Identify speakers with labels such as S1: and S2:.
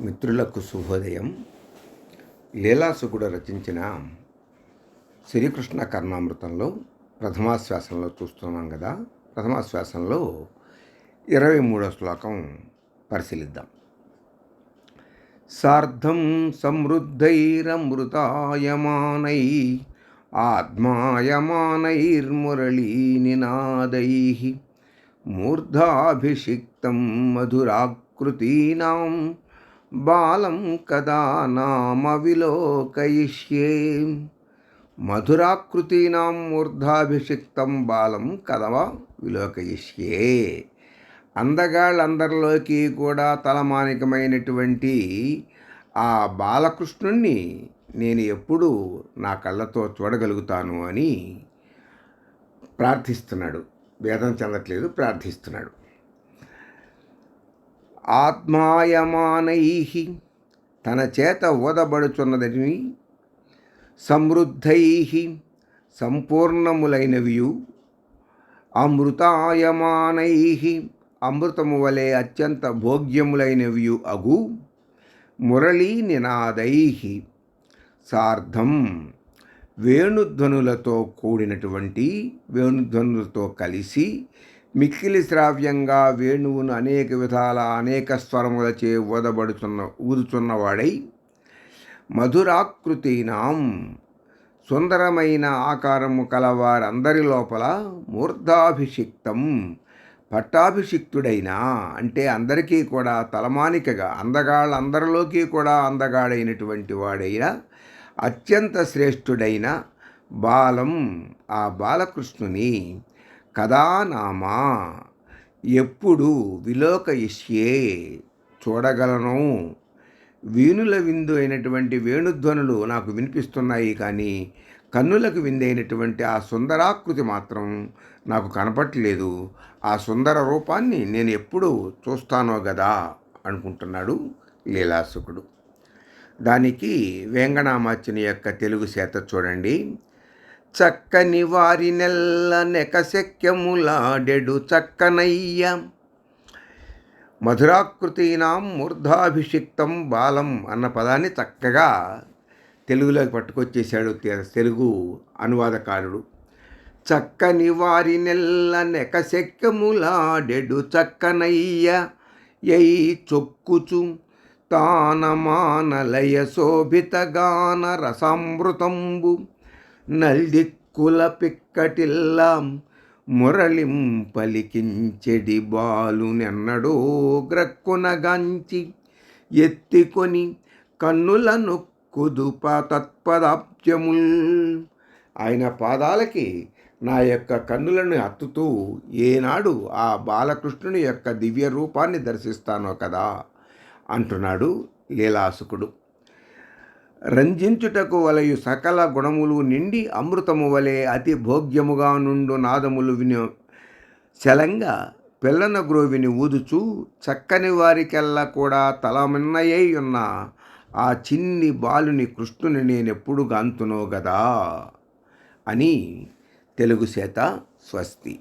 S1: మిత్రులకు శుభోదయం. లీలాసుకుడు రచించిన శ్రీకృష్ణ కర్ణామృతంలో ప్రథమాశ్వాసంలో చూస్తున్నాం కదా. ప్రథమాశ్వాసంలో 23వ శ్లోకం పరిశీలిద్దాం. సార్ధం సమృద్ధైరమృతాయమానై ఆత్మాయమానైర్మురళీనినాదై మూర్ధాభిషిక్తం మధురాకృతీనాం బాలం కదా నామ విలోకయిష్యే. మధురాకృతీనాం మూర్ధాభిషిక్తం బాలం కదా విలోకయిష్యే. అందగాళ్ళందరిలోకి కూడా తలమానికమైనటువంటి ఆ బాలకృష్ణుణ్ణి నేను ఎప్పుడు నా కళ్ళతో చూడగలుగుతాను అని ప్రార్థిస్తున్నాడు. వేదం చెందట్లేదు, ప్రార్థిస్తున్నాడు. ఆత్మాయమానై తన చేత ఓదబడుచున్నదని, సమృద్ధై సంపూర్ణములైనవియు, అమృతాయమానై అమృతము వలె అత్యంత భోగ్యములైనవియు అగు, మురళీ నినాదై సార్ధం వేణుధ్వనులతో కూడినటువంటి, వేణుధ్వనులతో కలిసి మిక్కిలి శ్రావ్యంగా వేణువును అనేక విధాల అనేక స్వరములచే ఊదుచున్నవాడై, మధురాకృతీనాం సుందరమైన ఆకారము కలవారందరి లోపల మూర్ధాభిషిక్తం పట్టాభిషిక్తుడైన, అంటే అందరికీ కూడా తలమానికగా అందగాళ్ళందరిలోకి కూడా అందగాడైనటువంటి వాడైన అత్యంత శ్రేష్ఠుడైన బాలం ఆ బాలకృష్ణుని కదానామా ఎప్పుడు విలోకయిష్యే చూడగలను. వీణుల విందు అయినటువంటి వేణుధ్వనులు నాకు వినిపిస్తున్నాయి, కానీ కన్నులకు విందైనటువంటి ఆ సుందరాకృతి మాత్రం నాకు కనపట్లేదు. ఆ సుందర రూపాన్ని నేను ఎప్పుడు చూస్తానో గదా అనుకుంటున్నాడు లీలాసుకుడు. దానికి వేంగనామాచ్యుని యొక్క తెలుగు చేత చూడండి. చక్కని వారి నెల్ల నెకశక్యములాడెడు చక్కనయ్య మధురాకృతీనాం మూర్ధాభిషిక్తం బాలం అన్న పదాన్ని చక్కగా తెలుగులోకి పట్టుకొచ్చేశాడు తెలుగు అనువాదకారుడు. చక్కని వారి నెల్ల నెకశక్యములాడెడు చక్కనయ్య యై చొక్కుచు తానమానలయ శోభితగాన రసామృతంబు నల్దిక్కుల పిక్కటిల్లాం మురళిం పలికించెడి బాలునెన్నడో గ్రక్కునగాంచి ఎత్తికొని కన్నుల నొక్కుదుప తత్పదాబ్జముల్. ఆయన పాదాలకి నా యొక్క కన్నులను హత్తుతూ ఏనాడు ఆ బాలకృష్ణుని యొక్క దివ్య రూపాన్ని దర్శిస్తానో కదా అంటున్నాడు లీలాసుకుడు. రంజించుటకు వలయు సకల గుణములు నిండి అమృతము వలె అతి భోగ్యముగా నుండు నాదములు శలంగా పిల్లన గ్రోవిని ఊదుచూ చక్కని వారికెల్లా కూడా తలమిన్నయై ఉన్న ఆ చిన్ని బాలుని కృష్ణుని నేనెప్పుడు గాంతునో గదా అని తెలుగు చేత స్వస్తి.